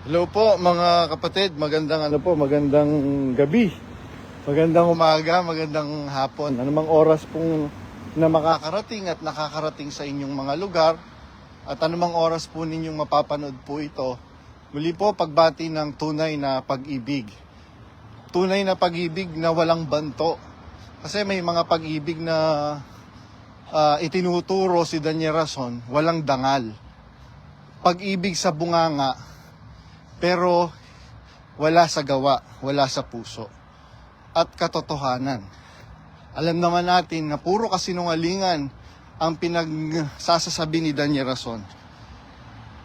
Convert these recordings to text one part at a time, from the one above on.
Hello po mga kapatid, magandang gabi, magandang umaga, magandang hapon. Anumang oras pong na makakarating at nakakarating sa inyong mga lugar at anumang oras po ninyong mapapanood po ito, muli po pagbati ng tunay na pag-ibig. Tunay na pag-ibig na walang banto. Kasi may mga pag-ibig na itinuturo si Daniel Rason, walang dangal. Pag-ibig sa bunganga, pero wala sa gawa, wala sa puso. At katotohanan. Alam naman natin na puro kasinungalingan ang pinagsasasabi ni Daniel Rason.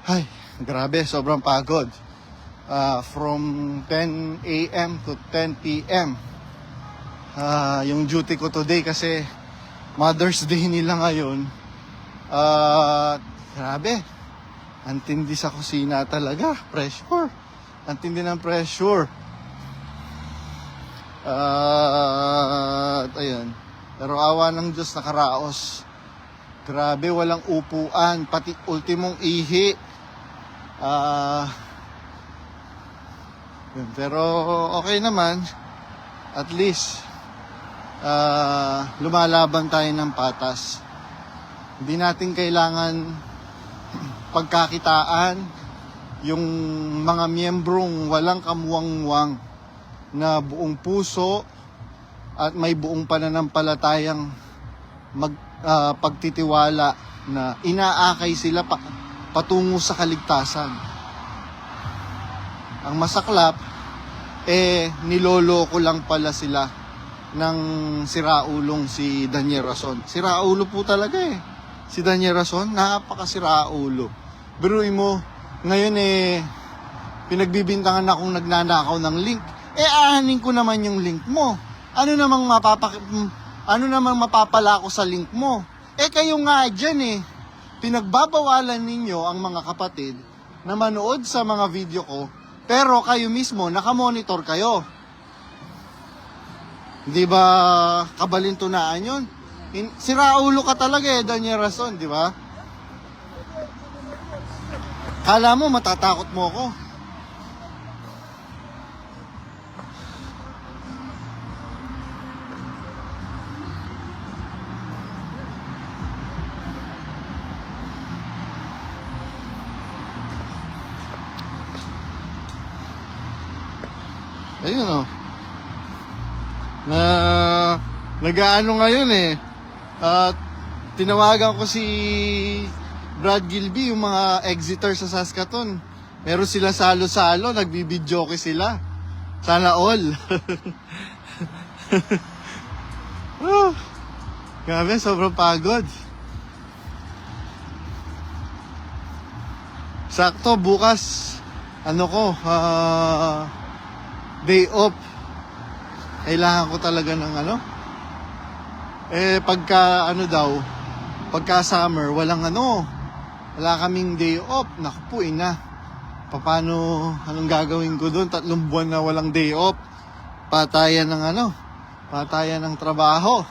Ay, grabe, sobrang pagod. From 10 a.m. to 10 p.m. Yung duty ko today kasi Mother's Day nila ngayon. Grabe. Antindi sa kusina talaga. Pressure. Antindi ng pressure. Ayun. Pero awa ng Diyos, nakaraos. Grabe, walang upuan. Pati ultimong ihi. Pero okay naman. At least, lumalaban tayo ng patas. Hindi natin kailangan pagkakitaan yung mga miyembrong walang kamuwang-muwang na buong puso at may buong pananampalatayang pagtitiwala na inaakay sila patungo sa kaligtasan. Ang masaklap, niloloko lang pala sila ng siraulong si Daniel Rason. Siraulo po talaga si Daniel Rason, napakasiraulo. Biruin mo, ngayon pinagbibintangan akong nagnanakaw ng link. Aanin ko naman yung link mo. Ano namang mapapala ko sa link mo? Kayo nga dyan pinagbabawalan ninyo ang mga kapatid na manood sa mga video ko, pero kayo mismo, nakamonitor kayo. Di ba kabalintunaan yun? Siraulo ka talaga Daniel Rason, di ba? Kala mo matatakot mo ako. Ayun nag-aano ngayon at tinawagan ko si Brad Gilby, yung mga exiter sa Saskatoon. Meron sila salo-salo, nagbibidyoke sila. Sana all. Grabe, sobrang pagod. Sakto, bukas, day off. Kailangan ko talaga ng pagka summer, wala kaming day off. Naku po, anong gagawin ko doon? 3 buwan na walang day off. Patayan ng trabaho.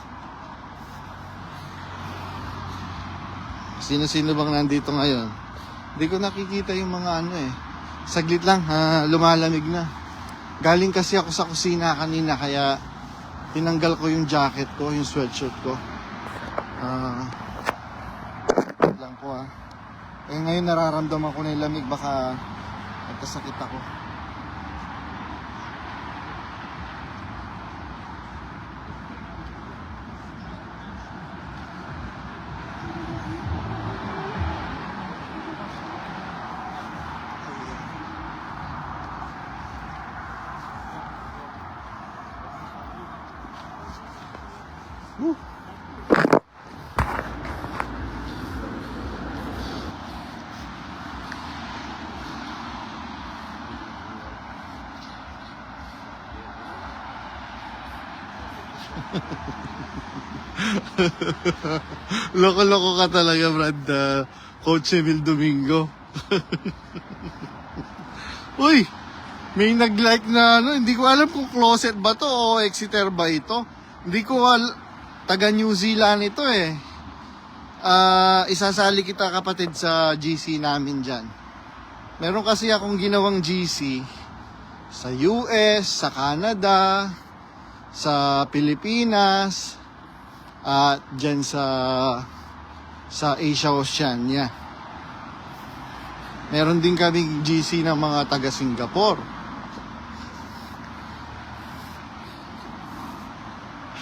Sino-sino bang nandito ngayon? Hindi ko nakikita yung mga Saglit lang, lumalamig na. Galing kasi ako sa kusina kanina, kaya tinanggal ko yung jacket ko, yung sweatshirt ko. Lang po ngayon nararamdaman ko na yung lamig, baka magkasakit ako. Loko-loko ka talaga, Brad. Coach Emil Domingo. Uy, may nag-like na hindi ko alam kung closet ba to o Exeter ba ito. Hindi ko taga New Zealand ito Isasali kita kapatid sa GC namin dyan. Meron kasi akong ginawang GC sa US, sa Canada, sa Pilipinas, at dyan sa Asia Oceania. Meron din kaming GC ng mga taga Singapore.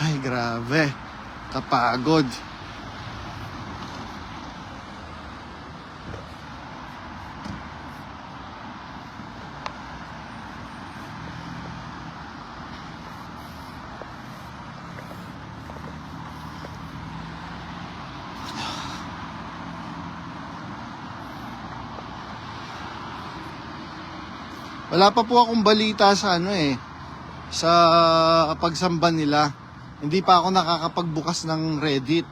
Ay, grabe. Kapagod. Wala pa po akong balita sa sa pagsamba nila. Hindi pa ako nakakapagbukas ng Reddit.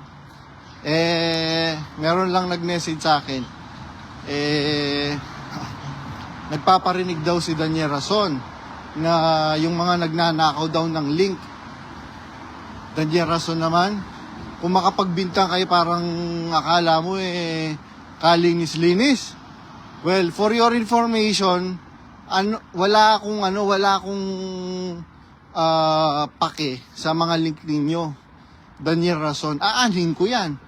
Meron lang nag-message sa akin. Nagpaparinig daw si Daniel Rason na yung mga nagnanakaw daw ng link. Daniel Rason naman, kung makapagbintang kayo parang akala mo kalinis-linis. Well, for your information, wala akong pake sa mga link ninyo. Daniel Rason, aanhin ko yan.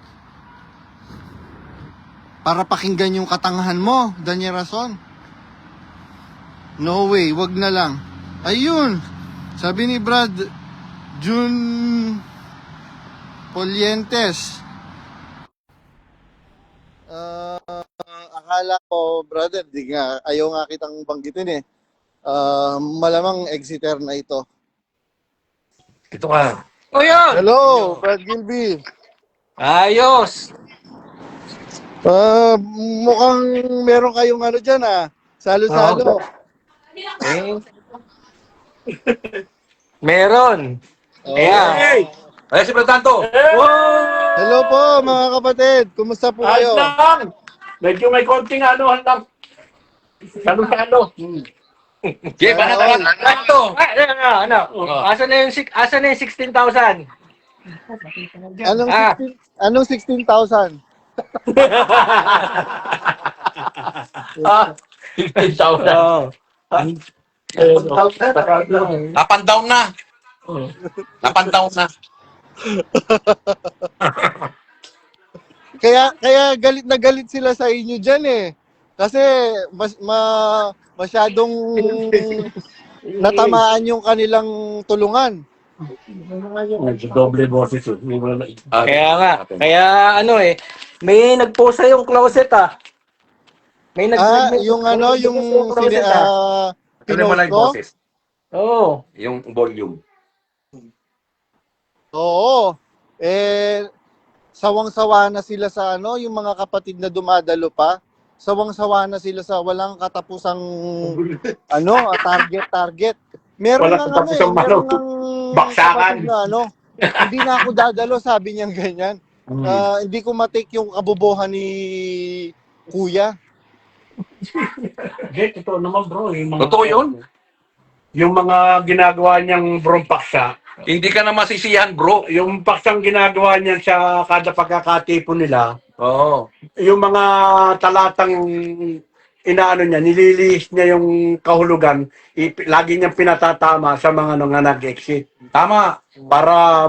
Para pakinggan yung katangahan mo, Daniel Rason. No way, wag na lang. Ayun, sabi ni Brad June Polientes. Akala ko, brother, ayaw nga kitang banggitin malamang exiter na ito. Ito ka. O yun! Hello, Brad Gilby. Ayos! Mukhang meron kayong dyan salo-salo. Eh. Meron. Ayan. Hey! Ayan si Platanto. Hello po mga kapatid, kumusta po kayo? Ayos lang! Medyo may konting ano lang. Salo-salo. Jay, baka All. Platanto. Asa na yung 16,000? Anong 16,000? Napandown na. Napandown na. Kaya galit na galit sila sa inyo diyan Kasi masyadong natamaan yung kanilang tulungan. Doble boses. Kaya nga. Kaya may nag-post sa yung closet May Yung yung Tuloy mo lang yung pinost ko? boses. Oo. Yung volume. Oo. Sawang-sawa na sila sa yung mga kapatid na dumadalo pa. Sawang-sawa na sila sa walang katapusang target. Meron Walang ng katapusang meron ng baksakan. kapatid na hindi na ako dadalo, sabi niya ganyan. Hindi ko matik yung kabubuhan ni Kuya. Totoo naman bro. Totoo yun? Yung mga ginagawa niyang brong paksa. Hindi ka na masisiyahan, bro. Yung paksang ginagawa niya sa kada pagkakatipon nila. Oo. Yung mga talatang inaano niya, nililihis niya yung kahulugan, lagi niyang pinatatama sa mga nag-exit. Tama. Para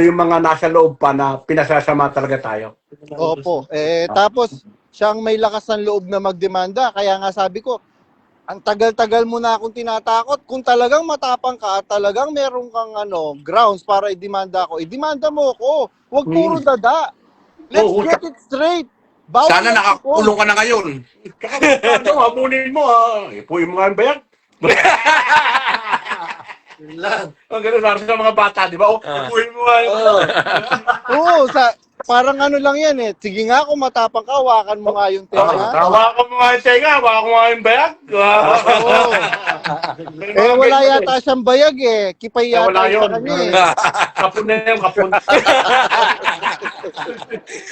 yung mga nasa loob pa na pinasasama talaga tayo. Opo. Tapos siyang may lakas ng loob na magdemanda. Kaya nga sabi ko, ang tagal-tagal mo na akong tinatakot. Kung talagang matapang ka at talagang meron kang grounds para idemanda ako, idemanda mo ako. Huwag puro dada. Let's get it straight. Bawal Sana ang nakakulong ka na ngayon. Hamunin mo ipuin mo nga ang bayag. Yun lang. Ang ganun sa mga bata, di ba? Ipuin mo nga Oo, parang lang yan Sige nga, kung matapang ka, hawakan mo nga yung tenga. Hawakan mo nga yung tenga, hawakan mo nga yung bayag. Oo. Wala yata siyang bayag Kipay yata Wala sa yun. kanya Kapun na yun, kapun.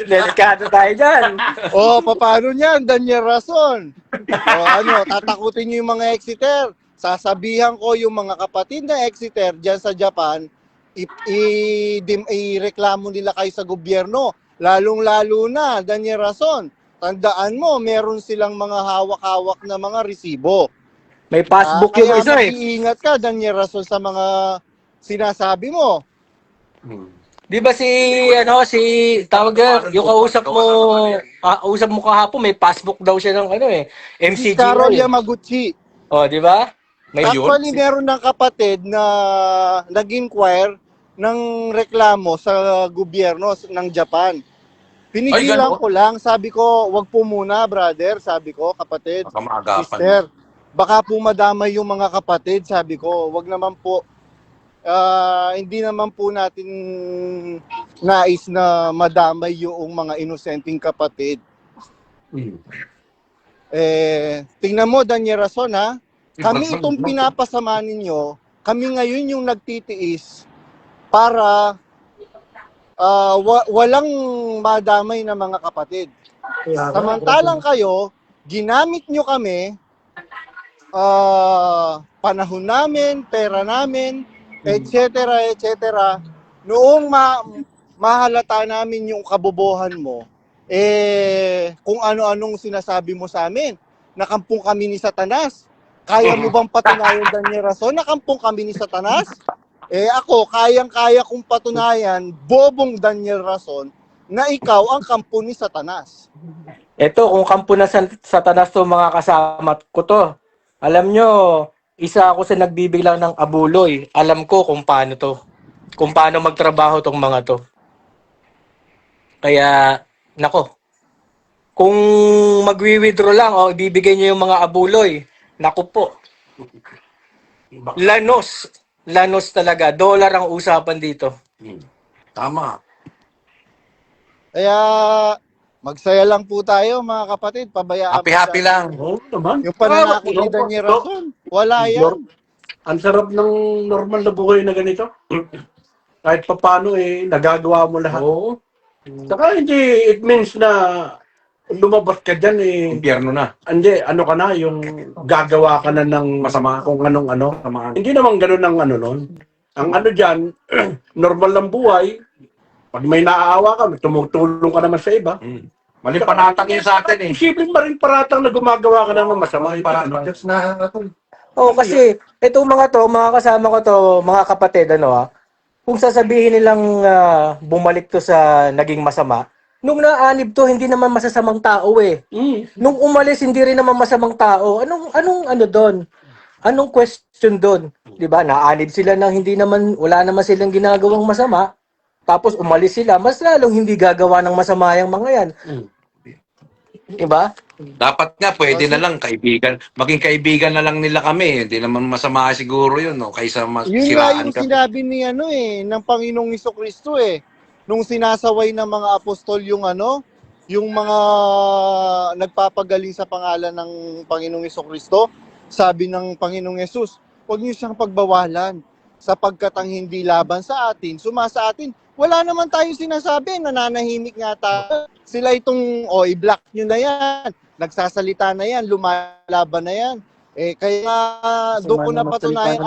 Delikado tayo dyan. Paano niyan, Daniel Rason? Tatakutin niyo yung mga exiter. Sasabihan ko yung mga kapatid na exiter dyan sa Japan, ireklamo nila kayo sa gobyerno. Lalong-lalo na, Daniel Rason. tandaan mo, meron silang mga hawak-hawak na mga resibo. May passbook Kaya yung isa eh. mag-iingat ka, Daniel Rason, sa mga sinasabi mo. Di ba si, tawag yan, yung kausap mo kahapon, may passbook daw siya ng Si Carol MCGI. Yamaguchi. O, di ba? May Actually, meron ng kapatid na nag-inquire ng reklamo sa gobyerno ng Japan. Pinigilan ganon? ko lang, sabi ko, wag po muna, brother, sabi ko, kapatid, Baka maagapan. sister. Baka po madamay yung mga kapatid, sabi ko, wag naman po. Hindi naman po natin nais na madamay yung mga inosenteng kapatid. Tingnan mo, Daniel Rason, ha? Kami itong pinapasama ninyo, kami ngayon yung nagtitiis para walang madamay na mga kapatid. Samantalang kayo, ginamit nyo kami, panahon namin, pera namin, etc. Noong mahalata namin yung kabobohan mo, kung ano-anong sinasabi mo sa amin, nakampung kami ni Satanas. Kaya mo bang patunayan, Daniel Rason, nakampung kami ni Satanas? Ako, kayang-kaya kong patunayan, bobong Daniel Rason, na ikaw ang kampo ni Satanas. Ito, kung kampo na Satanas to mga kasama ko to, alam nyo, isa ako sa nagbibiglang ng abuloy. Alam ko kung paano to. Kung paano magtrabaho tong mga to. Kaya, nako, kung magwi-withdraw lang o ibibigay nyo yung mga abuloy, nako po. Lanos talaga. Dollar ang usapan dito. Tama. Kaya, magsaya lang po tayo, mga kapatid. Pabayaan Happy-happy po lang. Oo naman. yung pananakot ni Daniel Rason. Wala yan. Ang sarap ng normal na buhay na ganito. Kahit papano nagagawa mo lahat. Oo. Saka hindi, it means na lumabas ka dyan Impyerno na. hindi, ano ka na, yung gagawa ka na ng masama kung anong ano. Hindi naman ganun ang ano nun. Ang ano dyan, normal lang buhay. Pag may naaawa ka, tumutulong ka naman sa iba. Mali panatang yun sa atin eh. Posibleng pa rin paratang na gumagawa ka ng masama. Just na Oo, kasi itong mga kasama ko to, mga kapatid, kung sasabihin nilang bumalik to sa naging masama, nung naanib to, hindi naman masasamang tao eh. Nung umalis, hindi rin naman masamang tao. Anong ano doon? Anong question doon? 'Di ba? Naanib sila nang hindi naman, wala naman silang ginagawang masama. Tapos umalis sila, mas lalong hindi gagawa ng masama yung mga yan. 'Di ba? dapat nga pwede na lang kaibigan. Maging kaibigan na lang nila kami. Hindi naman masama siguro yun, no? Kaysa Yun nga masiraan yung ka. sinabi ni ng Panginoong Hesukristo nung sinasaway ng mga apostol yung yung mga nagpapagaling sa pangalan ng Panginoong Hesukristo, sabi ng Panginoong Hesus, huwag niyo siyang pagbawalan sapagkat ang hindi laban sa atin, sumasa atin. Wala naman tayong sinasabi, nananahimik nga tayo. Sila itong, i-block nyo na yan, nagsasalita na yan, lumalaban na yan. Kaya doon ko napatunayan,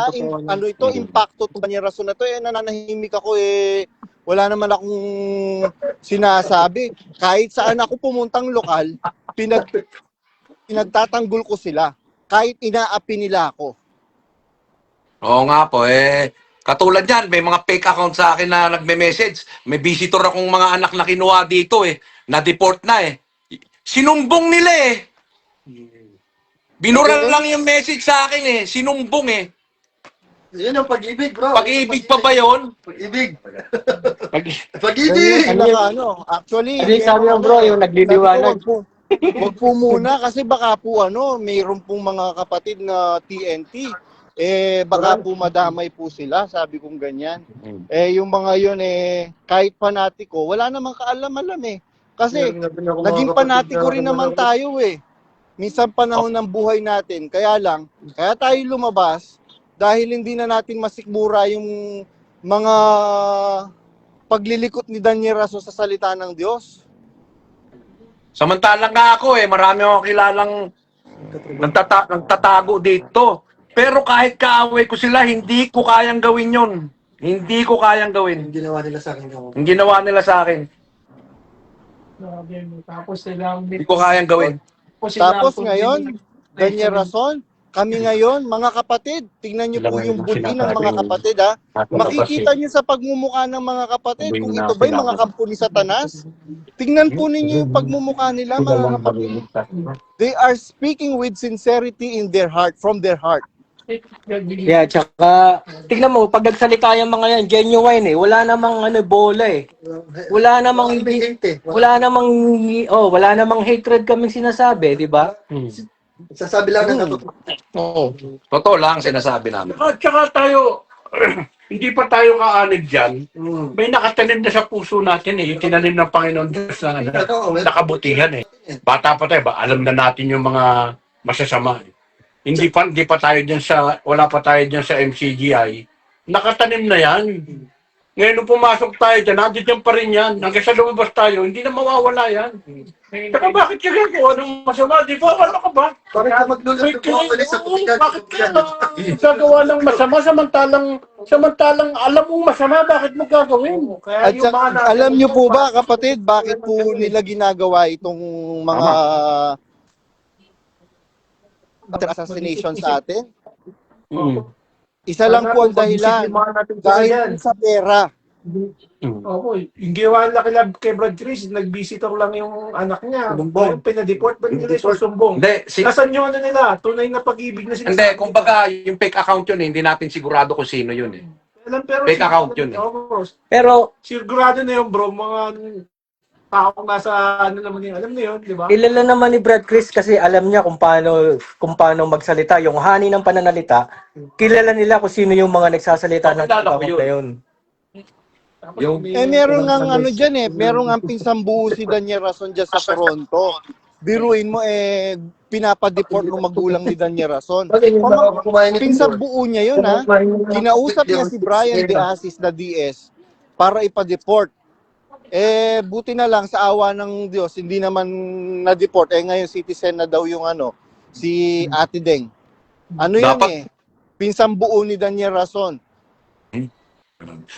impacto to Daniel Rason na to, nananahimik ako wala naman akong sinasabi. Kahit saan ako pumuntang lokal, pinagtatanggol ko sila. Kahit inaapi nila ako. Oo nga po, katulad yan, may mga fake account sa akin na nagme-message. May visitor akong mga anak na kinuha dito na-deport na Sinumbong nila Binura lang yung message sa akin sinumbong Yan ang pag-ibig, bro. Pag-ibig pa ba yun? Pag-ibig. Ganyan Pag-ibig! sila actually. Ano yung sabi mo bro, yung nagliliwanag? Wag po muna kasi baka po mayroon pong mga kapatid na TNT. Baka po madamay po sila, sabi kong ganyan. Yung mga yun kahit panatiko, wala namang kaalam-alam Kasi naging panatiko rin naman tayo Minsan panahon ng buhay natin, kaya tayo lumabas dahil hindi na natin masikmura yung mga paglilikot ni Daniel Rason sa salita ng Diyos. Samantalang nga ako marami akong kilalang nagtatago dito. Pero kahit kaaway ko sila, hindi ko kayang gawin yon. Hindi ko kayang gawin. Yung ginawa nila sa akin. Ang ginawa nila sa akin. Tapos silang Hindi ko kayang gawin. Tapos ngayon, Daniel Rason, kami ngayon, mga kapatid, tingnan niyo po yung budi ng mga kapatid ha. Makikita niyo sa pagmumukha ng mga kapatid kung ito ba'y mga kampo ni Satanas. Tingnan po ninyo yung pagmumukha nila mga kapatid. They are speaking with sincerity in their heart, from their heart. Yeah, tsaka tignan mo pag nagsalita yung mga yan, genuine eh. Wala namang bola eh. Wala namang wala namang hatred kaming sinasabi, di ba? Sasabi lang ng totoo. Oo. Totoo lang sinasabi namin. At saka tayo, hindi pa tayo kaanib dyan. May nakatanim na sa puso natin eh. Yung tinanim ng Panginoon Diyos na nakabutihan eh. Bata pa tayo ba? Alam na natin yung mga masasama eh. Hindi pa tayo dyan wala pa tayo dyan sa MCGI. Nakatanim na yan. Ngayon nung pumasok tayo dyan, nandiyan pa rin yan. Hanggang sa lumabas tayo, hindi na mawawala yan. Saka bakit ka gagawa ng masama? Di ba? Ano ka ba? Bakit ka maglulot ng mga ulit sa kutikan? Bakit ka gagawa ng masama samantalang alam mong masama, bakit mo gagawin? Kaya At alam niyo po ba kapatid, bakit po nila ginagawa itong mga assassination sa atin? Isa lang po ang dahilan, dahil sa pera. Opo, yung ginawa nila kay Brad Chris, nag-visitor lang yung anak niya. Yung pinadeport ba nila sa sumbong? Hindi, Nasaan yung ano nila? Tunay na pag-ibig na sila. hindi, kumbaga yung fake account yun, hindi natin sigurado kung sino yun eh. Pero fake account yun eh. Opo, Pero sigurado na yun bro, mga taong nasa ano naman yun. Alam niyo yun, di ba? kilala naman ni Brad Chris kasi alam niya kung paano magsalita. Yung hani ng pananalita, kilala nila kung sino yung mga nagsasalita ng Kilala ko takot yun. na yun. Yung, Meron ngang ano dyan meron ngang pinsang buo si Daniel Rason dyan sa Toronto. Biruin mo pinapadeport ng magulang ni Daniel Rason. Pinsang buo niya yun ha. Kinausap niya si Brian De Asis na DS para ipa-deport. Buti na lang sa awa ng Diyos, hindi naman na-deport. Ngayon citizen na daw yung si Ate Deng. Ano yan pinsang buo ni Daniel Rason.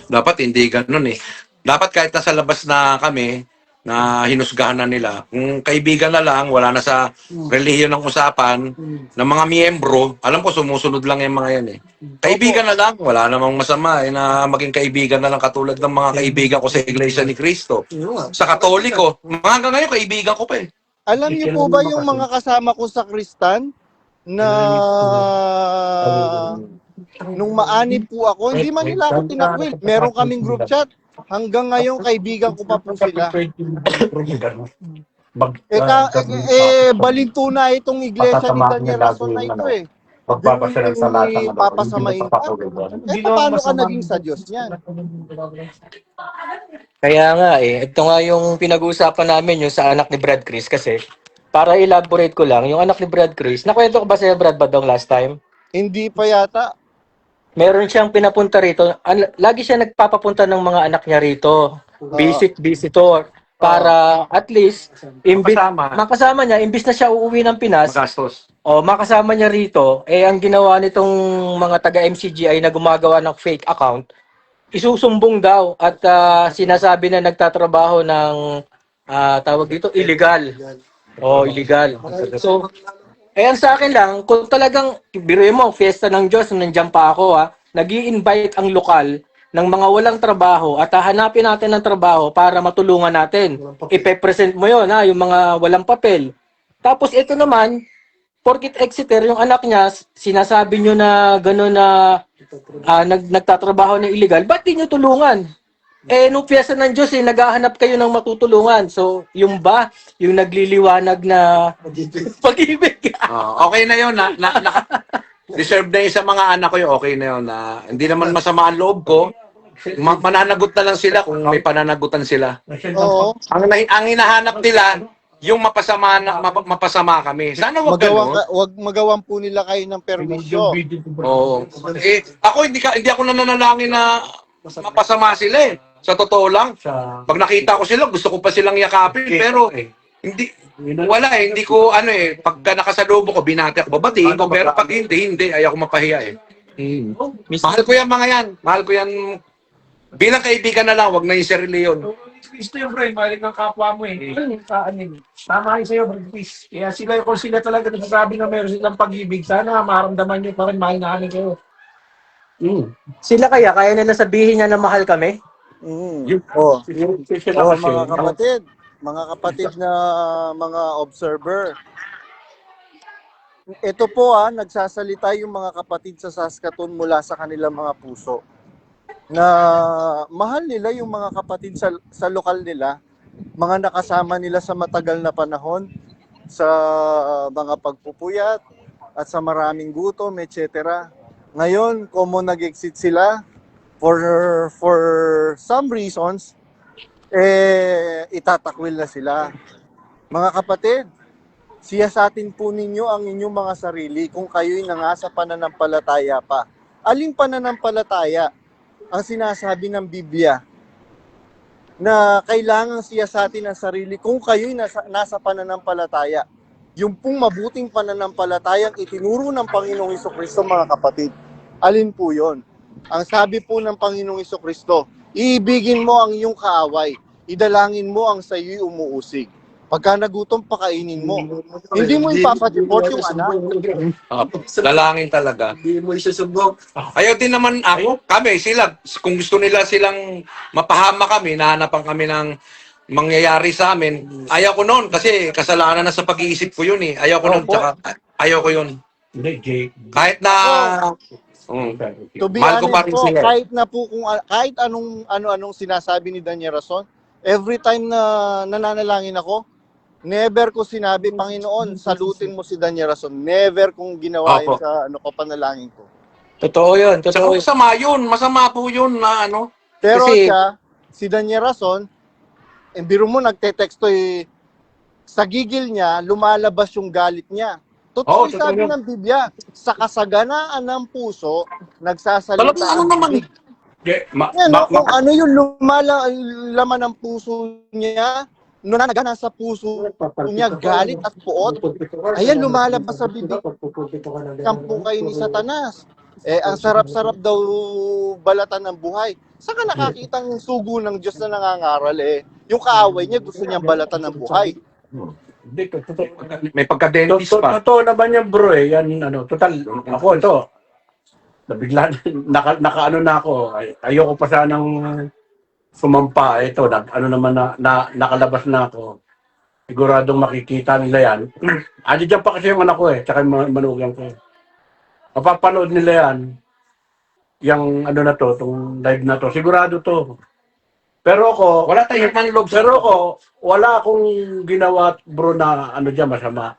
dapat hindi ganun eh. Dapat kahit nasa labas na kami, na hinusgahan na nila, kung kaibigan na lang, wala na sa relihiyon ng usapan, ng mga miyembro, alam ko sumusunod lang yung mga yan eh. Kaibigan na lang, wala namang masama na maging kaibigan na lang katulad ng mga kaibigan ko sa Iglesia ni Cristo. Sa Katoliko, hanggang ngayon kaibigan ko pa eh. Alam niyo po ba yung mga kasama ko sa Kristan na nung maanib po ako, hindi man nila ako tinakwil. Meron kaming group chat. Hanggang ngayon, kaibigan ko pa po sila. Balinto na itong iglesia ni Daniel Rason na ito eh. Magpapasalan sa lahat ng papasamain ka. Paano ka naging sa Diyos niyan? Kaya nga ito nga yung pinag-uusapan namin yung sa anak ni Brad Chris kasi para elaborate ko lang, yung anak ni Brad Chris, nakwento ko ba sa'yo Brad Badong last time? Hindi pa yata. Meron siyang pinapunta rito. Lagi siya nagpapapunta ng mga anak niya rito. Visitor. Para at least, makasama niya, imbis na siya uuwi ng Pinas, Magastos. makasama niya rito, ang ginawa nitong mga taga-MCGI na gumagawa ng fake account, isusumbong daw at sinasabi na nagtatrabaho ng tawag dito, illegal. Illegal. So, ang sa akin lang, kung talagang, biruin mo, fiesta ng Diyos, nandiyan pa ako nag-i-invite ang lokal ng mga walang trabaho at hahanapin natin ng trabaho para matulungan natin. Ipe-present mo yun, yung mga walang papel. Tapos ito naman, porkit Exeter, yung anak niya, sinasabi nyo na gano'n na nagtatrabaho na illegal, ba't di nyo tulungan? Nung piyesa ng Diyos, naghahanap kayo ng matutulungan. So, yung nagliliwanag na pag-ibig. Okay na yun. Deserve na yun sa mga anak ko yun. Okay na yun. Hindi naman masama ang loob ko. Mananagot na lang sila kung may pananagutan sila. Oo. Ang hinahanap nila, yung mapasama kami. Sana wag ganun. Wag magawan po nila kayo ng permisyo. Oo. Ako hindi ako nananalangin na mapasama sila eh. Sa totoo lang. Pag nakita ko sila, gusto ko pa silang yakapin. Pero hindi ko pagka nakasalubo ko, binati ako, babatiin ko. Pero pag hindi, ayaw ko mapahiya eh. Mahal ko yan mga yan. Mahal ko yan. Bilang kaibigan na lang, wag na yung sarili yun. Kristo yung bro, maling ang kapwa mo eh. Tama kayo sa'yo, Bro Chris. Kaya sila, kung sila talaga nagsasabi na meron silang pag-ibig, sana maramdaman nyo pa rin mahal na kami kayo. Sila kaya nila sabihin niya na mahal kami? Oh, Sila oh, kasi, mga kapatid na mga observer. Ito po nagsasalita yung mga kapatid sa Saskatoon mula sa kanilang mga puso na mahal nila yung mga kapatid sa lokal nila, mga nakasama nila sa matagal na panahon, sa mga pagpupuyat at sa maraming gutom, etc. Ngayon, kung nag-exit sila for some reasons, itatakwil na sila. Mga kapatid, siyasatin po ninyo ang inyong mga sarili kung kayo'y nangasa pananampalataya pa. Aling pananampalataya ang sinasabi ng Biblia na kailangan siyasatin ang sarili kung kayo'y nasa pananampalataya. Yung pong mabuting pananampalatayang itinuro ng Panginoong Hesukristo, mga kapatid. Alin po yon? Ang sabi po ng Panginoong Hesukristo, iibigin mo ang iyong kaaway, idalangin mo ang sa iyo'y umuusig. Pagka nagutom, pakainin mo. Hindi mo ipapatiport yung anak. Dalangin talaga. Hindi mo isusubok. Ayaw din naman ako, kami, sila, kung gusto nila silang mapahama kami, nahanapan kami ng mangyayari sa amin, ayaw ko noon kasi kasalanan na sa pag-iisip ko yun eh. Ayaw ko noon, Opo. tsaka ayaw ko yun. Hindi, Jake. Kahit na, To be mahal ko pa honest rin po, sila. kahit na po kung kahit anong sinasabi ni Daniel Rason, every time na nananalangin ako, never ko sinabi, Panginoon, salutin mo si Daniel Rason. Never kong ginawa yun Opo. sa panalangin ko. Totoo yun. Tsaka Totoo yun. masama yun, masama po yun na ano. Pero Kasi- siya, si Daniel Rason, biro mo nagte-texto sa gigil niya, lumalabas yung galit niya. Totoo Oo, sabi totoo yun. ng Biblia, sa kasaganaan ng puso, nagsasalita Talagang ano ang naman, bibig. Yeah, Kung ano yung laman ng puso niya, nasa puso niya galit at puot, ayan lumalabas sa bibig. Kampo kayo ni Satanas. Ang sarap-sarap daw balatan ng buhay. Saan ka nakakitang sugo ng Diyos na nangangaral yung kaaway niya gusto niyang balatan ng buhay. Hindi, totoo. may pagka-dentist pa. Totoo naman yan, bro eh. Yan, total, ako ito, nabigla, nakaano na ako. Ayoko pa sanang sumampa. Ito, naman nakalabas na ako. Siguradong makikita nila yan. Diyan pa kasi yung anak ko tsaka yung manugang ko. Mapapanood nila yan. Yung na to, itong live na to. Sigurado to. Pero ako, Wala tayong manlog sa pero ako, wala akong ginawa, bro, na dyan, masama.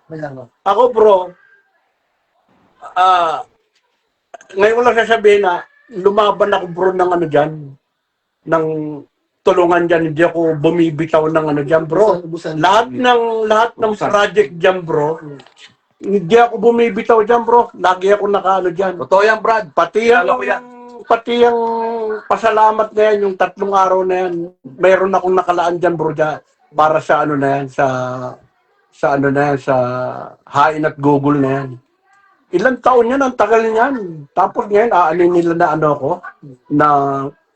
Ako, bro, ngayon ko lang sasabihin na lumaban ako, bro, ng dyan, ng tulungan dyan, hindi ako bumibitaw ng dyan, bro. Lahat ng project dyan, bro, hindi ako bumibitaw dyan, bro. Lagi ako nakaano dyan. Totoo yan, Brad. Pati yung pasalamat na yan, yung 3 araw na yan, mayroon akong nakalaan dyan, bro, dyan, para sa na yan, sa hain at Google na yan. Ilang taon yan, ang tagal niyan. Tapos ngayon, aanin nila na ko, na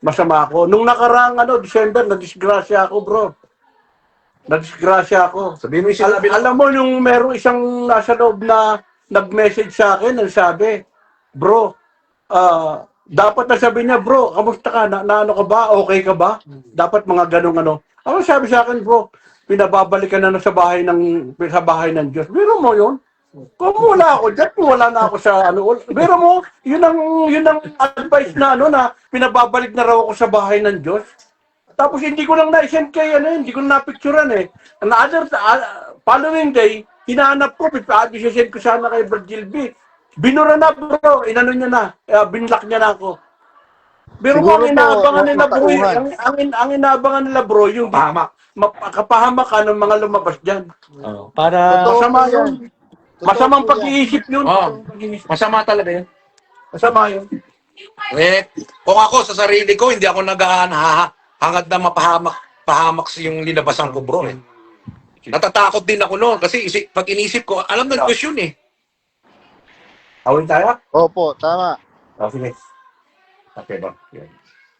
masama ako. Nung nakaraang December, nadisgrasya ako, bro. Nadisgrasya ako. Sabihin mo yung sinabi na, Alam mo, yung merong isang nasa loob na nag-message sa akin, ang sabi, bro, dapat na sabi niya, bro, kamusta ka? Na ka ba? Okay ka ba? Dapat mga ganong Ako sabi sa akin, bro, pinababalik ka na sa bahay ng Diyos. Biro mo yun? Kung wala ako dyan, wala na ako sa Biro mo, yun ang advice na na pinababalik na raw ako sa bahay ng Diyos. Tapos hindi ko lang na-send kay hindi ko na napicturean Another following day, hinahanap ko, send ko sana kay Brad Gilby. Binura na, bro, niya na, binlock niya na ako. Pero Siguro ang inaabangan nila, bro, matauhan. ang inaabangan nila, bro, yung kapahamak ng mga lumabas dyan. Para Totoo Masama po yan. yun. Totoo Masamang po yan. pag-iisip yun. masama talaga yun. Masama yun. Kung ako sa sarili ko, hindi ako hangad na pahamak yung linabasan ko, bro. Natatakot din ako noon kasi pag inisip ko, alam ng Diyos yun eh. Awin tayo? Opo, tama. Sige. Okay ba?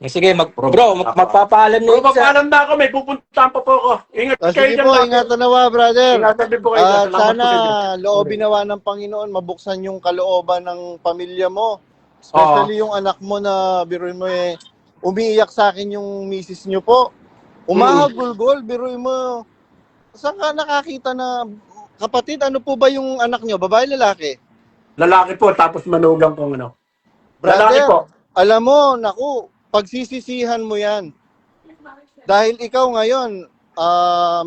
Sige, magpapaalam na Bro, yun sa... papaalam na ako. May pupuntahan pa po ako. Ingat kayo Sige dyan po, lagi. ingatan nawa, brother. Ingatan din po kayo. At Salamat sana po sa inyo. loobin nawa ng Panginoon, mabuksan yung kalooban ng pamilya mo. Especially yung anak mo na biruin mo umiiyak sa akin yung misis nyo po. Umahagulgol, biruin mo. Saan ka nakakita na kapatid, ano po ba yung anak nyo? Babae, lalaki? Lalaki po, tapos manugang kong ano. Lalaki Brother, po. alam mo, naku, pagsisisihan mo yan. Dahil ikaw ngayon,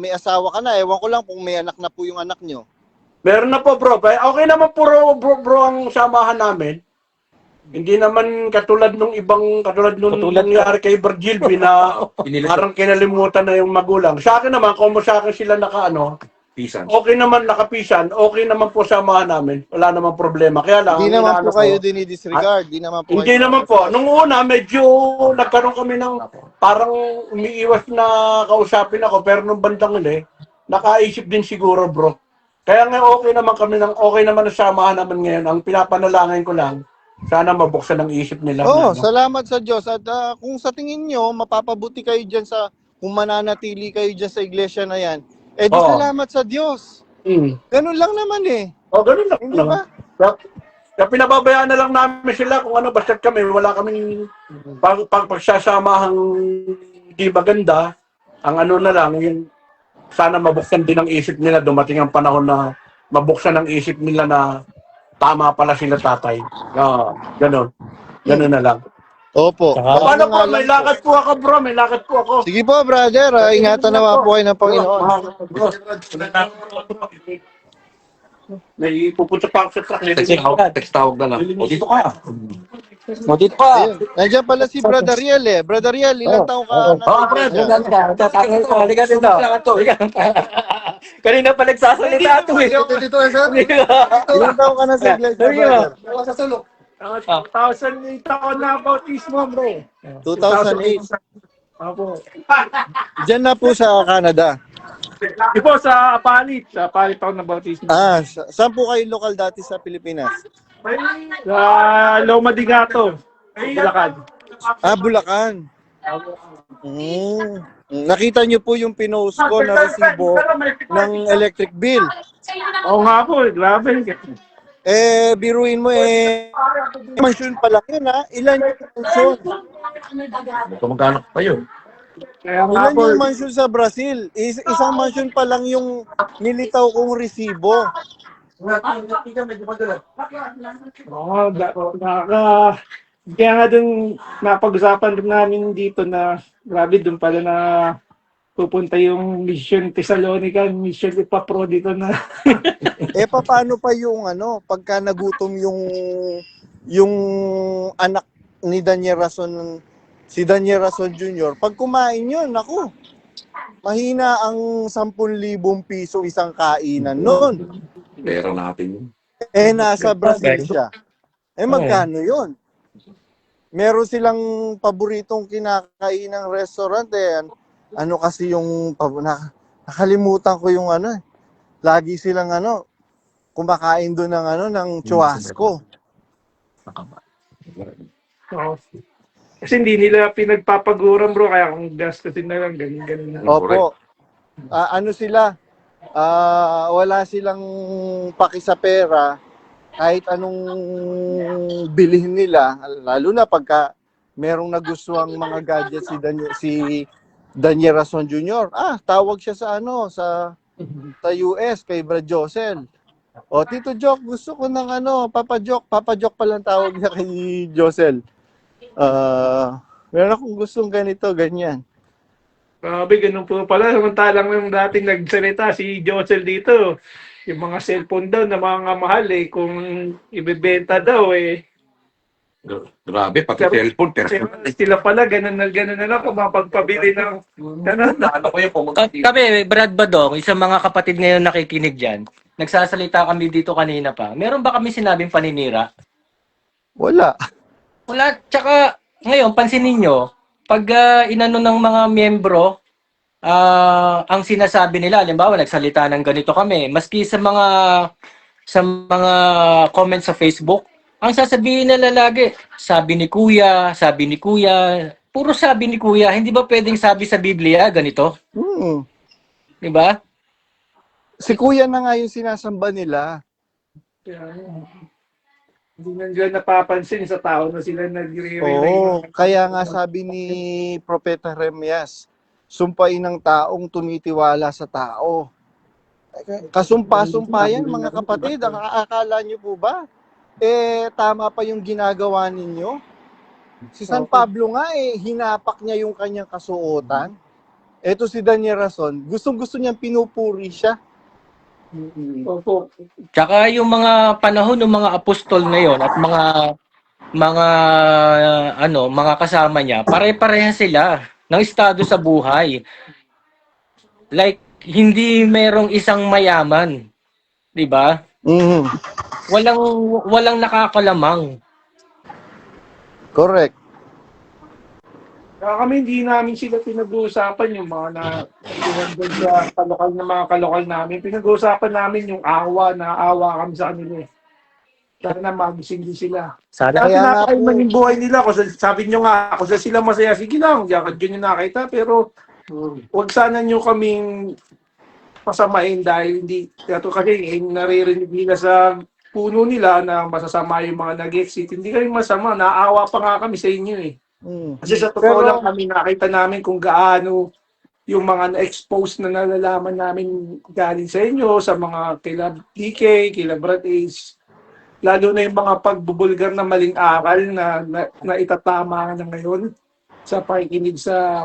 may asawa ka na. Ewan ko lang kung may anak na po yung anak nyo. Meron na po, bro. Okay naman po, bro, ang samahan namin. Hindi naman katulad nung nangyari kay Virgil na parang kinalimutan na yung magulang. Sa akin naman, kung sa akin sila Pisan. okay naman, nakapisan, okay naman po samahan namin. Wala naman problema. Kaya lang, Hindi naman po inaano ko, kayo dinidisregard. Hindi naman po Hindi kayo- naman po. Nung una, medyo nagkaroon kami ng parang umiiwas na kausapin ako. Pero nung bandang huli, nakaisip din siguro, bro. Kaya nga okay naman ang samahan naman ngayon. Ang pinapanalangin ko lang, sana mabuksan ang isip nila. Oo, na, salamat sa Diyos. At kung sa tingin nyo, mapapabuti kayo dyan kung mananatili kayo dyan sa iglesia na yan, di Oo. salamat sa Diyos. Mm. Ganun lang naman Ganun lang. Hindi ba? Kaya pinababayaan na lang namin sila kung ano, basta kami, wala kaming pagsasamahang di maganda. Ang ano na lang, yung sana mabuksan din ang isip nila, dumating ang panahon na mabuksan ang isip nila na tama pala sila tatay. Ganun. Ganun na lang. Opo. Paano po? nga May lang lakad po ako, bro. May lakad po ako. Sige po, brother. Ingatan nawa po kayo ng Panginoon. Bro, may pupunta pa ako sa truck. Text tawag na lang. O, dito ka. Dito ka. Ayun. Nandiyan pala si Brother Riel Brother Riel, ilang taong ka na? Halika dito. Kanina pa nagsasalita ito eh. Dito, sir. Ilang taong ka na sa iglesia, brother? Sa sulok. 2008 ako na bautismo, bro. 2008. Ako. Diyan na po sa Canada. Di po, sa Apalit. Sa Apalit ako na bautismo. Saan po kayo lokal dati sa Pilipinas? Sa Loma de Gato. Bulacan. Bulacan. Nakita niyo po yung pinost ko na resibo ng electric bill. Oo nga po, grabe. Biruin mo mansion pa lang yun Ilan yung mansion? Kamag-anak pa yun. Kaya nga Ilan po, yung mansion sa Brazil? Isang mansion pa lang yung nilitaw kong resibo. oo, kaya nga dun napag-usapan din namin dito na grabe dun pala na pupunta yung Mission Thessalonica, Mission Ipapro dito na. Paano pa yung pagka nagutom yung anak ni Daniel Rason, si Daniel Rason Jr., pag kumain yun, naku, mahina ang 10,000 piso isang kainan noon. Pera natin yun. Nasa Brazil siya. Magkano yun? Meron silang paboritong kinakainang restaurant Ano kasi yung nakalimutan ko yung lagi silang kumakain doon ng churrasco. Oo. Kasi hindi nila pinagpapaguran, bro, kaya kung gastusin na lang, ganun na. Opo. Sila? Wala silang paki sa pera kahit anong bilhin nila, lalo na pagka merong nagustuhang mga gadgets si Daniel Rason Jr. Tawag siya sa sa US kay Brad Josel. Tito Joke, gusto ko ng Papa Joke pa lang tawag niya kay Josel. Meron akong gustong ganito, ganyan. Grabe, ganun po pala. Samantalang yung dating nagsalita si Josel dito, yung mga cellphone daw na mga mahal kung ibebenta daw Grabe, pati cellphone. Sila pala, ganun na lang kung mapagpabili ng ganun. Ano ko yung pumunta dito? Kami, Brad Badong, isang mga kapatid ngayon nakikinig dyan, nagsasalita kami dito kanina pa. Meron ba kami sinabing paninira? Wala. Wala. Tsaka, ngayon, pansinin nyo, pag inano ng mga miyembro, ang sinasabi nila, halimbawa, nagsalita ng ganito kami, maski sa mga comments sa Facebook, ang sasabihin nila lagi, sabi ni Kuya, puro sabi ni Kuya, hindi ba pwedeng sabi sa Biblia ganito? Hmm. Di ba? Si Kuya na nga yung sinasamba nila. Kaya, hindi na nila napapansin sa tao na sila Oo, kaya nga sabi ni Propeta Jeremias, sumpain ng taong tumitiwala sa tao. Kasumpa-sumpa yan, mga kapatid. Ang akala nyo po ba? Tama pa yung ginagawa ninyo? Si San Pablo nga, hinapak niya yung kanyang kasuotan. Eto si Daniel Rason, gustong-gusto niyang pinupuri siya. Opo. Tsaka yung mga panahon ng mga apostol na yon at mga mga kasama niya, pare-pareha sila ng estado sa buhay. Like hindi merong isang mayaman, 'di ba? Mhm. Walang nakakalamang. Correct. Kaya kami hindi namin sila pinag-uusapan yung mga pinagdod sa kalokal na mga kalokal namin. Pinag-uusapan namin yung naawa kami sa kanila eh. Sana magising din sila. Sana Kaya nga Kaya po- yung buhay nila. Kung sabi nyo nga, kung sila masaya, sige lang, diyan nyo nakita. Pero huwag sana nyo kaming pasamain dahil hindi, kasi naririnig nila sa puno nila na masasama yung mga nag-exit. Hindi kami masama, naawa pa nga kami sa inyo eh. Kasi sa totoo lang kami nakita namin kung gaano yung mga na-expose na nalalaman namin galing sa inyo, sa mga kila DK, kila Brad Ace, lalo na yung mga pagbubulgar na maling aral na itatama na ngayon sa pakikinig sa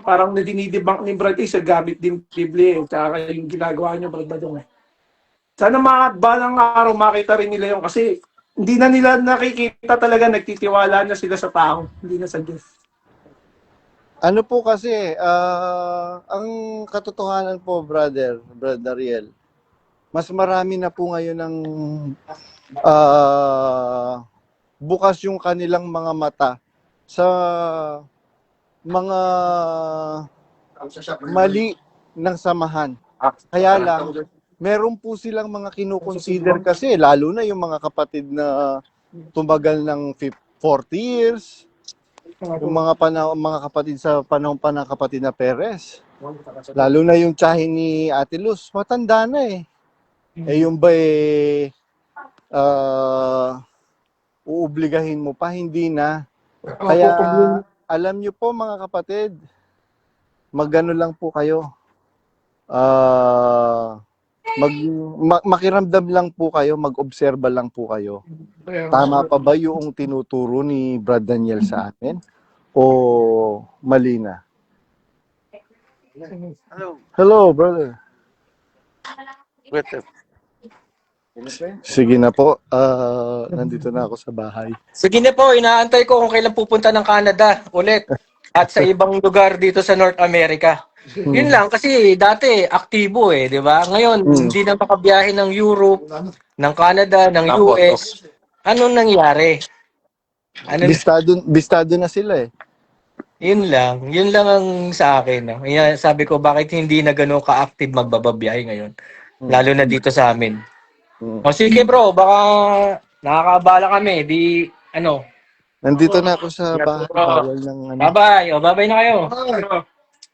parang dinidibang ni Brad Ace sa gamit din Biblia eh, tsaka yung ginagawa nyo Brad Badong eh. Sana mga balang araw makita rin nila yun kasi hindi na nila nakikita talaga, nagtitiwala na sila sa tao, hindi na sa Diyos. Ano po kasi, ang katotohanan po, Brother Ariel, mas marami na po ngayon ng bukas yung kanilang mga mata sa mga mali ng samahan. Kaya lang, meron po silang mga kinukonsider kasi, lalo na yung mga kapatid na tumagal ng 40 years, yung mga kapatid sa panahon pa ng kapatid na Perez. Lalo na yung tsahin ni Ate Luz, matanda na eh. Yung ba uubligahin mo pa, hindi na. Kaya alam nyo po mga kapatid, magano lang po kayo. Makiramdam lang po kayo, mag-obserba lang po kayo. Tama pa ba yung tinuturo ni Brad Daniel sa amin? O mali na? Hello, brother. Sige na po. Nandito na ako sa bahay. Sige na po, inaantay ko kung kailan pupunta ng Canada ulit at sa ibang lugar dito sa North America. Yun lang kasi dati aktibo eh, 'di ba? Ngayon hindi na makabiyahe ng Europe, ng Canada, ng US. Anong nangyari? Bistado na sila eh. Yun lang ang sa akin. No? Kaya sabi ko bakit hindi na gano'n ka-active magbababiyahe ngayon. Lalo na dito sa amin. O sige bro, baka nakakaabala kami. Nandito na ako sa bahay. Bawal ng ano. Bye-bye. O, bye-bye na kayo.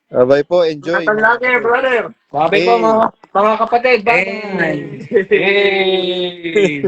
Bye po, enjoy. Ingatan lagi, brother. Bye-bye po mga kapatid. Bye. Hey.